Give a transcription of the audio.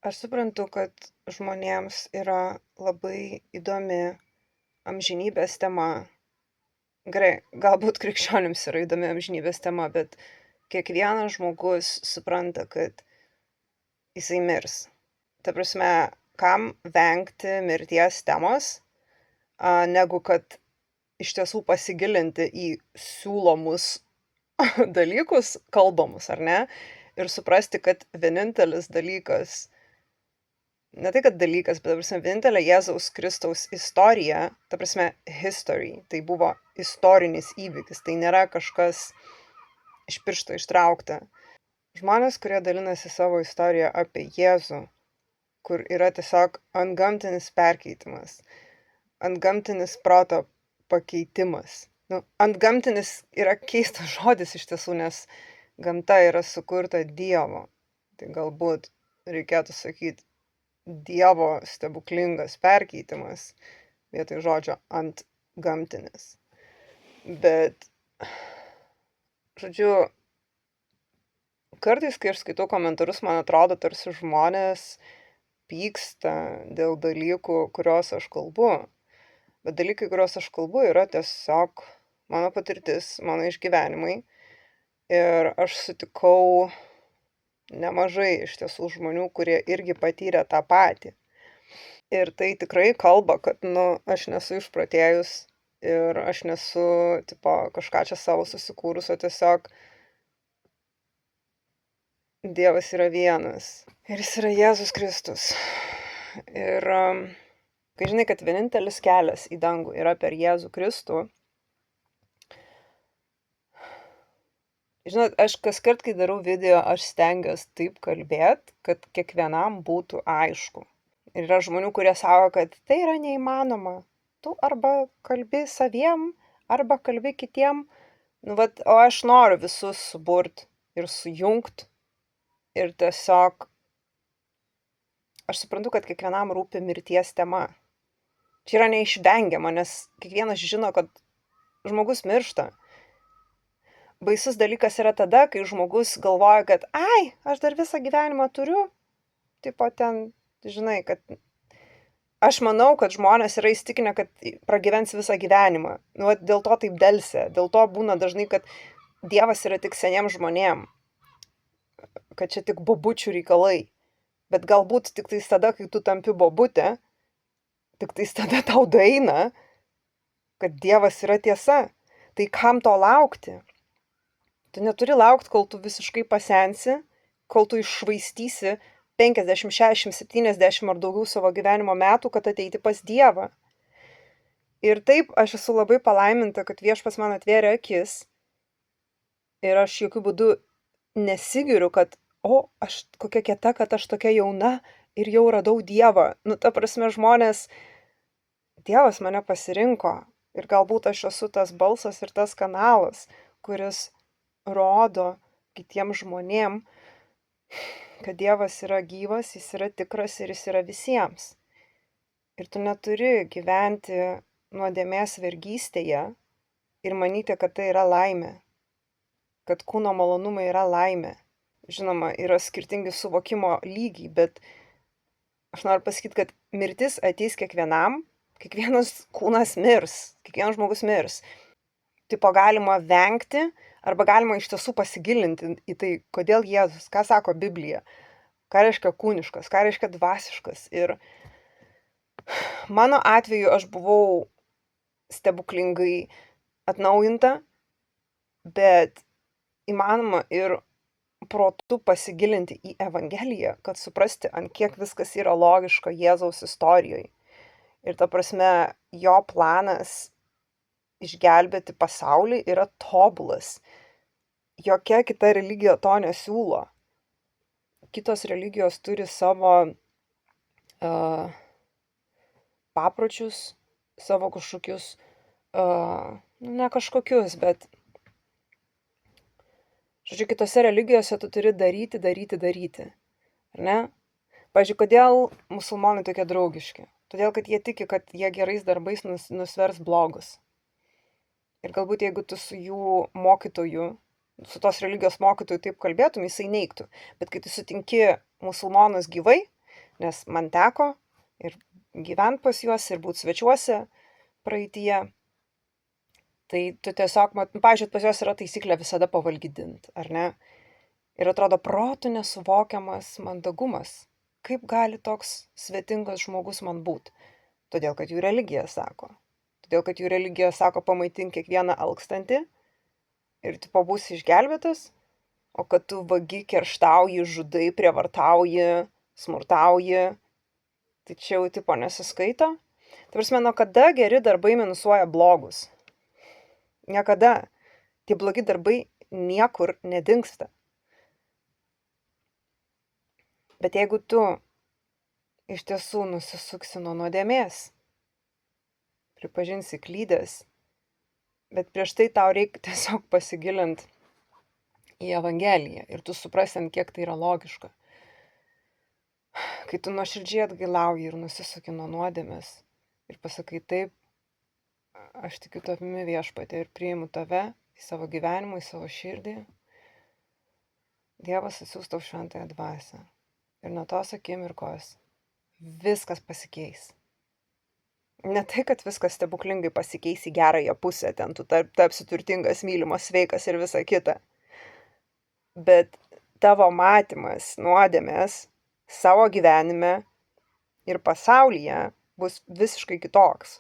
Aš suprantu, kad žmonėms yra labai įdomi amžinybės tema. Gerai, galbūt krikščionims yra įdomi amžinybės tema, bet kiekvienas žmogus supranta, kad jisai mirs. Ta prasme, kam vengti mirties temos, negu kad iš tiesų pasigilinti į siūlomus dalykus, kalbamus, ar ne? Ir suprasti, kad vienintelis dalykas, ne tai kad dalykas, bet, ta prasme, vienintelė Jėzaus Kristaus istorija, ta prasme, history, tai buvo istorinis įvykis, tai nėra kažkas iš piršto ištraukta. Žmonės, kurie dalinasi savo istoriją apie Jėzų, kur yra tiesiog antgamtinis perkeitimas, antgamtinis proto pakeitimas. Antgamtinis yra keistas žodis iš tiesų, nes gamta yra sukurta Dievo. Tai galbūt reikėtų sakyti Dievo stebuklingas perkeitimas vietoj žodžio antgamtinis. Bet, žodžiu, kartais, kai aš skaitau komentarus, man atrodo, tarsi žmonės pyksta dėl dalykų, kuriuos aš kalbu. Bet dalykai, kuriuos aš kalbu, yra tiesiog mano patirtis, mano išgyvenimai. Ir aš sutikau nemažai iš tiesų žmonių, kurie irgi patyrė tą patį. Ir tai tikrai kalba, kad, aš nesu išprotėjus ir aš nesu, kažką čia savo susikūrus, o tiesiog Dievas yra vienas. Ir jis yra Jėzus Kristus. Ir kai žinai, kad vienintelis kelias į dangų yra per Jėzų Kristų, žinot, aš kaskart, kai darau video, aš stengiuosi taip kalbėti, kad kiekvienam būtų aišku. Ir yra žmonių, kurie sako, kad tai yra neįmanoma. Tu arba kalbi saviem, arba kalbi kitiem. O aš noriu visus suburt ir sujungt. Ir tiesiog aš suprantu, kad kiekvienam rūpi mirties tema. Čia yra neišvengiama, nes kiekvienas žino, kad žmogus miršta. Baisus dalykas yra tada, kai žmogus galvoja, kad aš dar visą gyvenimą turiu. Žinai, kad aš manau, kad žmonės yra įstikinę, kad pragyvens visą gyvenimą. Dėl to taip delsia. Dėl to būna dažnai, kad Dievas yra tik seniem žmonėm. Kad čia tik bobučių reikalai. Bet galbūt tik tais tada, kai tu tampi bobutė, tik tais tada tau daeina, kad Dievas yra tiesa. Tai kam to laukti? Tu neturi laukti, kol tu visiškai pasensi, kol tu iššvaistysi 50, 60, 70 ar daugiau savo gyvenimo metų, kad ateiti pas Dievą. Ir taip, aš esu labai palaiminta, kad Viešpats man atvėrė akis ir aš jokių būdų nesigiriu, kad, aš kokia kieta, kad aš tokia jauna ir jau radau Dievą. Ta prasme, žmonės, Dievas mane pasirinko ir galbūt aš esu tas balsas ir tas kanalas, kuris rodo kitiem žmonėm, kad Dievas yra gyvas, jis yra tikras ir jis yra visiems. Ir tu neturi gyventi nuodėmės vergystėje ir manyti, kad tai yra laimė, kad kūno malonumai yra laimė. Žinoma, yra skirtingi suvokimo lygiai, bet aš noriu pasakyti, kad mirtis ateis kiekvienam, kiekvienas kūnas mirs, kiekvienas žmogus mirs. Galima vengti, arba galima iš tiesų pasigilinti į tai, kodėl Jėzus, ką sako Biblija, ką reiškia kūniškas, ką reiškia dvasiškas. Ir mano atveju aš buvau stebuklingai atnaujinta, bet įmanoma ir protu pasigilinti į Evangeliją, kad suprasti, ant kiek viskas yra logiška Jėzaus istorijoje. Ir ta prasme, jo planas išgelbėti pasaulį yra tobulas. Jokia kita religija to nesiūlo. Kitos religijos turi savo papročius, savo kažkokius, ne kažkokius, bet žodžiu, kitose religijose tu turi daryti. Ar ne? Pavyzdžiui, kodėl musulmonai tokie draugiški? Todėl, kad jie tiki, kad jie gerais darbais nusvers blogus. Ir galbūt jeigu tu su jų mokytoju, su tos religijos mokytoju taip kalbėtum, jisai neigtų. Bet kai tu sutinki musulmonus gyvai, nes man teko ir gyventi pas juos, ir būti svečiuose praeityje. Tai tu tiesiog, pavyzdžiui, pas juos yra taisyklė visada pavalgydinti, ar ne? Ir atrodo protu nesuvokiamas mandagumas. Kaip gali toks svetingas žmogus man būti? Todėl, kad jų religija sako. Todėl, kad jų religija sako pamaitink kiekvieną alkstantį ir tu pabūsi išgelbėtas, o kad tu vagi, kerštauji, žudai, prievartauji, smurtauji, tai čia jau tipo nesiskaito. Tai prasme, nuo kada geri darbai minusuoja blogus? Niekada. Tie blogi darbai niekur nedingsta. Bet jeigu tu iš tiesų nusisuksi nuo nuodėmės, pripažinsi klydęs, bet prieš tai tau reikia tiesiog pasigilinti į Evangeliją ir tu suprasi, kiek tai yra logiška. Kai tu nuoširdžiai atgailauji ir nusisuki nuo nuodėmės ir pasakai taip, aš tikiu tavimi Viešpatie ir priimu tave į savo gyvenimą, į savo širdį, Dievas atsiųs tau šventąją dvasią. Ir nuo tos akimirkos viskas pasikeis. Ne tai, kad viskas stebuklingai pasikeis į gerąją pusę, ten tu tapsi turtingas, mylimas, sveikas ir visa kita. Bet tavo matymas nuodėmės savo gyvenime ir pasaulyje bus visiškai kitoks.